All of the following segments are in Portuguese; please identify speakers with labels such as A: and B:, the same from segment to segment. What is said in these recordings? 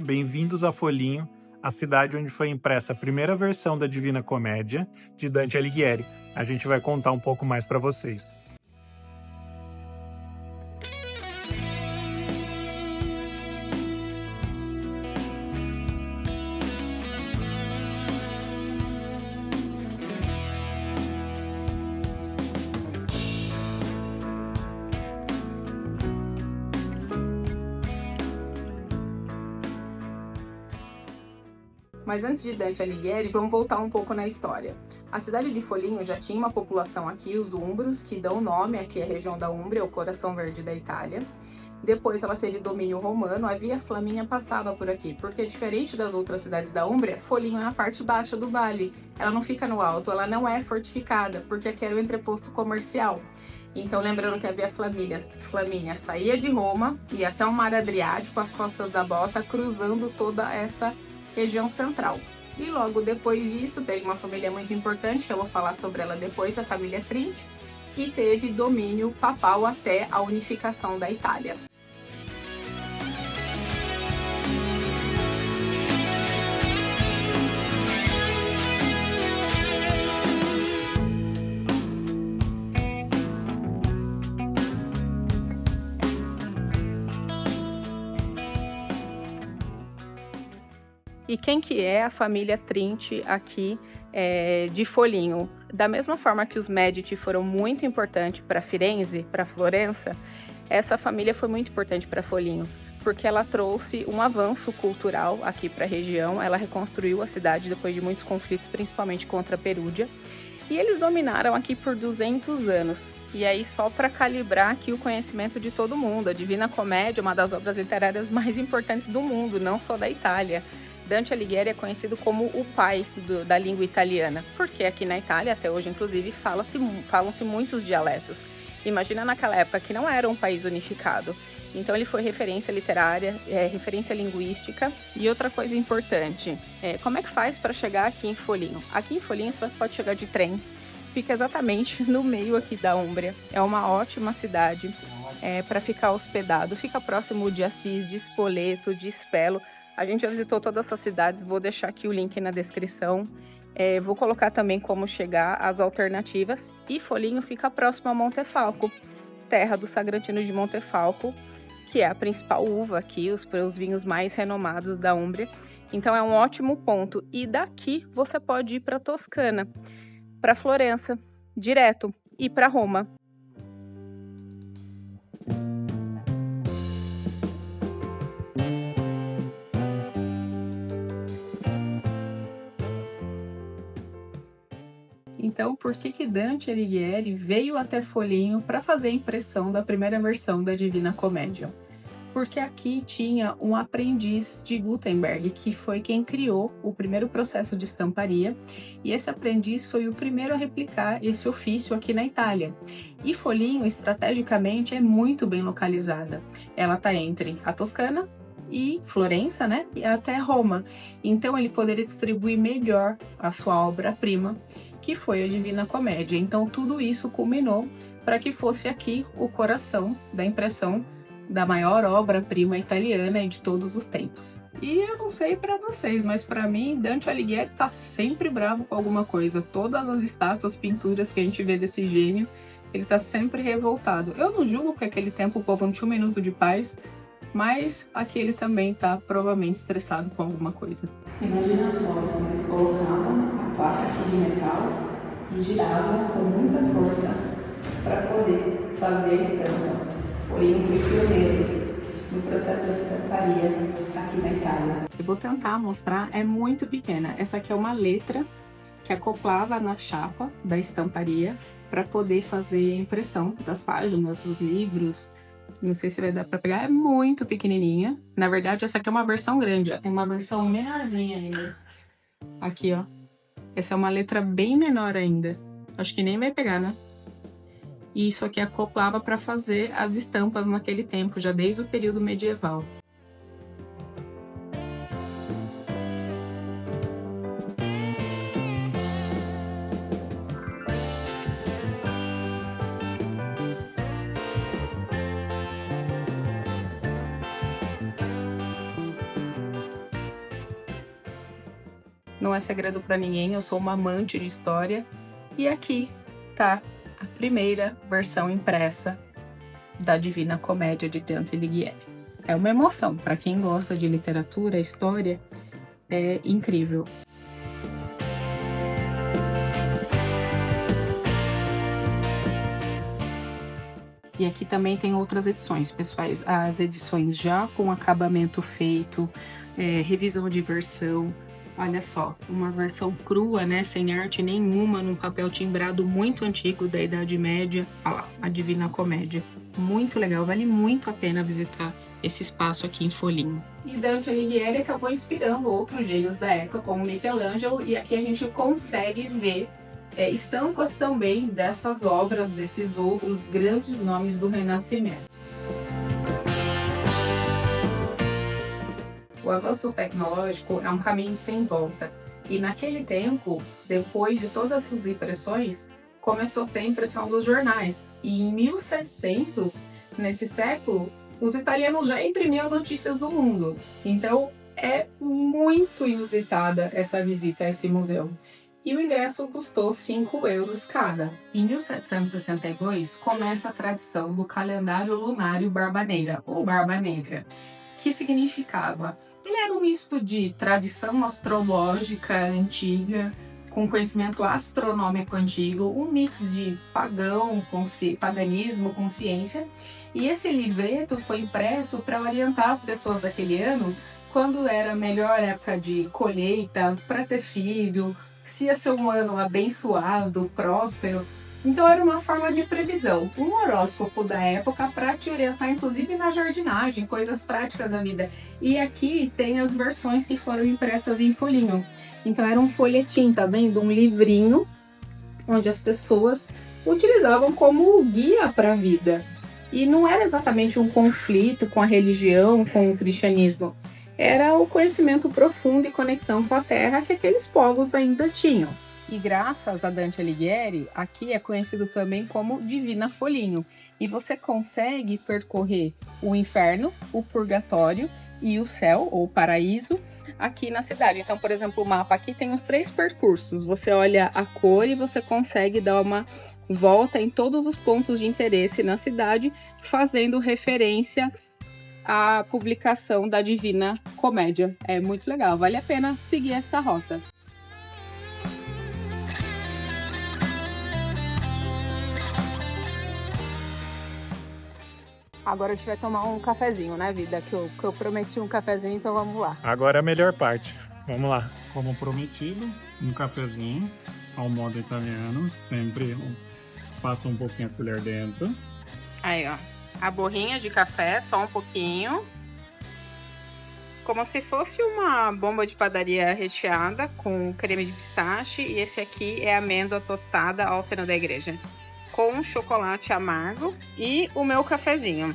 A: bem-vindos a Folhinho, a cidade onde foi impressa a primeira versão da Divina Comédia, de Dante Alighieri. A gente vai contar um pouco mais para vocês.
B: Mas antes de Dante Alighieri, vamos voltar um pouco na história. A cidade de Foligno já tinha uma população aqui, os Umbros, que dão nome aqui à região da Úmbria, o coração verde da Itália. Depois ela teve domínio romano, a Via Flaminia passava por aqui, porque diferente das outras cidades da Úmbria, Foligno é na parte baixa do vale. Ela não fica no alto, ela não é fortificada, porque aqui era o entreposto comercial. Então, lembrando que a Via Flaminia saía de Roma, ia até o Mar Adriático, as costas da Bota, cruzando toda essa região central. E logo depois disso, teve uma família muito importante, que eu vou falar sobre ela depois, a família Trinti, e teve domínio papal até a unificação da Itália. E quem que é a família Trinti aqui de Foligno? Da mesma forma que os Medici foram muito importantes para Firenze, para Florença, essa família foi muito importante para Foligno, porque ela trouxe um avanço cultural aqui para a região, ela reconstruiu a cidade depois de muitos conflitos, principalmente contra a Perúdia, e eles dominaram aqui por 200 anos. E aí, só para calibrar aqui o conhecimento de todo mundo, a Divina Comédia é uma das obras literárias mais importantes do mundo, não só da Itália. Dante Alighieri é conhecido como o pai da língua italiana, porque aqui na Itália, até hoje inclusive, falam-se muitos dialetos. Imagina naquela época que não era um país unificado. Então ele foi referência literária, referência linguística. E outra coisa importante, como é que faz para chegar aqui em Foligno? Aqui em Foligno você pode chegar de trem, fica exatamente no meio aqui da Úmbria. É uma ótima cidade para ficar hospedado, fica próximo de Assis, de Spoleto, de Spello. A gente já visitou todas essas cidades, vou deixar aqui o link na descrição. Vou colocar também como chegar, as alternativas. E Foligno fica próximo a Montefalco, terra do Sagrantino de Montefalco, que é a principal uva aqui, os vinhos mais renomados da Úmbria. Então é um ótimo ponto. E daqui você pode ir para Toscana, para Florença, direto, e para Roma. Então, por que Dante Alighieri veio até Foligno para fazer a impressão da primeira versão da Divina Comédia? Porque aqui tinha um aprendiz de Gutenberg, que foi quem criou o primeiro processo de estamparia, e esse aprendiz foi o primeiro a replicar esse ofício aqui na Itália. E Foligno, estrategicamente, é muito bem localizada. Ela está entre a Toscana e Florença, né? E até Roma. Então, ele poderia distribuir melhor a sua obra-prima, que foi a Divina Comédia. Então, tudo isso culminou para que fosse aqui o coração da impressão da maior obra-prima italiana de todos os tempos. E eu não sei para vocês, mas para mim, Dante Alighieri tá sempre bravo com alguma coisa. Todas as estátuas, pinturas que a gente vê desse gênio, ele tá sempre revoltado. Eu não julgo porque naquele tempo o povo não tinha um minuto de paz, mas aqui ele também tá provavelmente estressado com alguma coisa.
C: Imagina só, eles colocavam a placa aqui de metal e giravam com muita força para poder fazer a estampa. Foligno foi pioneiro no processo de estamparia aqui na Itália.
B: Eu vou tentar mostrar, é muito pequena. Essa aqui é uma letra que acoplava na chapa da estamparia para poder fazer a impressão das páginas, dos livros. Não sei se vai dar para pegar, é muito pequenininha. Na verdade, essa aqui é uma versão grande, ó. Tem uma versão menorzinha ainda. Aqui, ó. Essa é uma letra bem menor ainda. Acho que nem vai pegar, né? E isso aqui acoplava para fazer as estampas naquele tempo, já desde o período medieval. não é segredo para ninguém, eu sou uma amante de história. E aqui tá a primeira versão impressa da Divina Comédia de Dante Alighieri. É uma emoção, para quem gosta de literatura, história, é incrível. E aqui também tem outras edições, pessoais. As edições já com acabamento feito, revisão de versão. Olha só, uma versão crua, né? Sem arte nenhuma, num papel timbrado muito antigo da Idade Média. Olha lá, a Divina Comédia. Muito legal, vale muito a pena visitar esse espaço aqui em Foligno. E Dante Alighieri acabou inspirando outros gênios da época, como Michelangelo, e aqui a gente consegue ver estampas também dessas obras, desses outros grandes nomes do Renascimento. O avanço tecnológico é um caminho sem volta, e naquele tempo, depois de todas as impressões, começou a ter a impressão dos jornais, e em 1700, nesse século, os italianos já imprimiam notícias do mundo. Então, é muito inusitada essa visita a esse museu. E o ingresso custou 5 euros cada. Em 1762, começa a tradição do calendário lunário Barba Negra, ou Barba Negra, que significava... Ele era um misto de tradição astrológica antiga, com conhecimento astronômico antigo, um mix de paganismo com ciência. E esse livreto foi impresso para orientar as pessoas daquele ano quando era a melhor época de colheita, para ter filho, se ia ser um ano abençoado, próspero. Então era uma forma de previsão, um horóscopo da época para te orientar, inclusive na jardinagem, coisas práticas da vida. E aqui tem as versões que foram impressas em folhinho. Então era um folhetim, tá vendo? Um livrinho onde as pessoas utilizavam como guia para a vida. E não era exatamente um conflito com a religião, com o cristianismo. Era o conhecimento profundo e conexão com a terra que aqueles povos ainda tinham. E graças a Dante Alighieri, aqui é conhecido também como Divina Foligno. E você consegue percorrer o inferno, o purgatório e o céu, ou paraíso, aqui na cidade. Então, por exemplo, o mapa aqui tem os 3 percursos. Você olha a cor e você consegue dar uma volta em todos os pontos de interesse na cidade, fazendo referência à publicação da Divina Comédia. É muito legal, vale a pena seguir essa rota. Agora a gente vai tomar um cafezinho, né, vida? Que eu prometi um cafezinho, então vamos lá.
A: Agora é a melhor parte. Vamos lá. Como prometido, um cafezinho ao modo italiano. Sempre passa um pouquinho a colher dentro.
B: Aí, ó. A borrinha de café, só um pouquinho. Como se fosse uma bomba de padaria recheada com creme de pistache. E esse aqui é amêndoa tostada ao sino da igreja, com chocolate amargo e o meu cafezinho.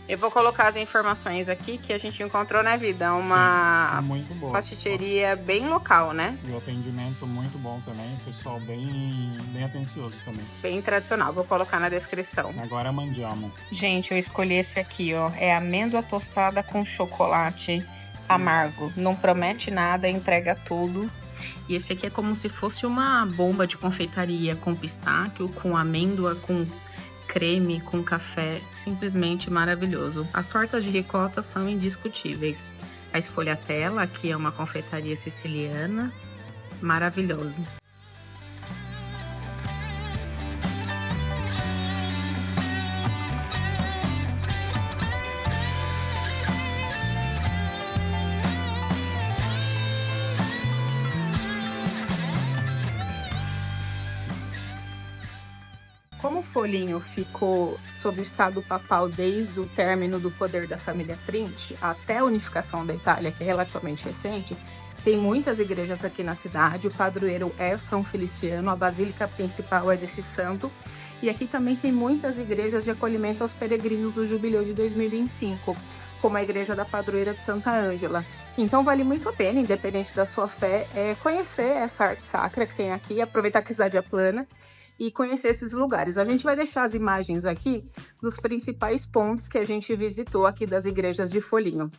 B: Eu vou colocar as informações aqui que a gente encontrou na vida. Uma
A: muito boa.
B: pasticceria bem local, né?
A: E o atendimento muito bom também. O pessoal bem atencioso também.
B: Bem tradicional. Vou colocar na descrição.
A: Agora mandiamo.
B: Gente, eu escolhi esse aqui, ó. É amêndoa tostada com chocolate amargo. Não promete nada, entrega tudo. E esse aqui é como se fosse uma bomba de confeitaria com pistáquio, com amêndoa, com creme, com café. Simplesmente maravilhoso. As tortas de ricota são indiscutíveis. A Sfogliatella, aqui é uma confeitaria siciliana. Maravilhoso. Como Foligno ficou sob o estado papal desde o término do poder da família Trinti até a unificação da Itália, que é relativamente recente, tem muitas igrejas aqui na cidade. O padroeiro é São Feliciano, a basílica principal é desse santo, e aqui também tem muitas igrejas de acolhimento aos peregrinos do Jubileu de 2025, como a igreja da padroeira de Santa Ângela. Então vale muito a pena, independente da sua fé, conhecer essa arte sacra que tem aqui, aproveitar que a cidade é plana e conhecer esses lugares. A gente vai deixar as imagens aqui dos principais pontos que a gente visitou aqui das igrejas de Foligno.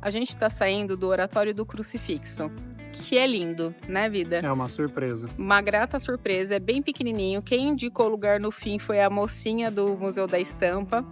B: A gente está saindo do Oratório do Crucifixo, que é lindo, né, Vida?
A: É uma surpresa.
B: Uma grata surpresa, é bem pequenininho. Quem indicou o lugar no fim foi a mocinha do Museu da Estampa.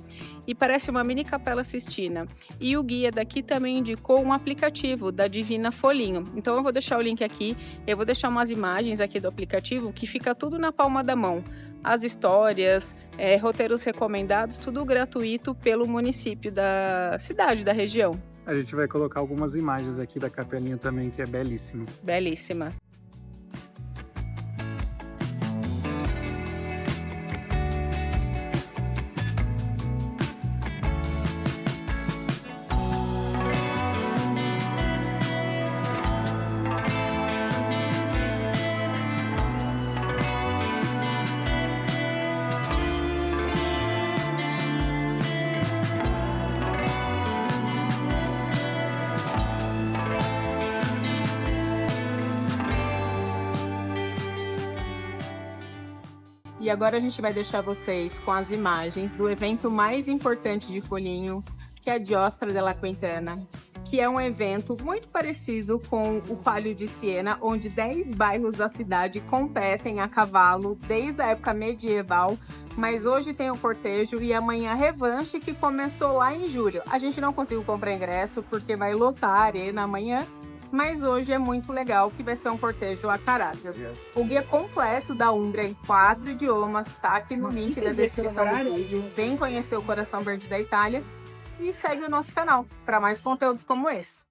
B: E parece uma mini Capela Sistina. E o guia daqui também indicou um aplicativo da Divina Folhinho. Então eu vou deixar o link aqui, eu vou deixar umas imagens aqui do aplicativo que fica tudo na palma da mão. As histórias, roteiros recomendados, tudo gratuito pelo município da cidade, da região.
A: A gente vai colocar algumas imagens aqui da capelinha também, que é belíssima.
B: Belíssima. E agora a gente vai deixar vocês com as imagens do evento mais importante de Folhinho, que é a Giostra della Quintana, que é um evento muito parecido com o Palio de Siena, onde 10 bairros da cidade competem a cavalo desde a época medieval, mas hoje tem o cortejo e amanhã a revanche, que começou lá em julho. A gente não conseguiu comprar ingresso porque vai lotar a arena amanhã, mas hoje é muito legal, que vai ser um cortejo a caráter. O guia completo da Umbria em 4 idiomas está aqui no link da descrição do vídeo. Vem conhecer o Coração Verde da Itália e segue o nosso canal para mais conteúdos como esse.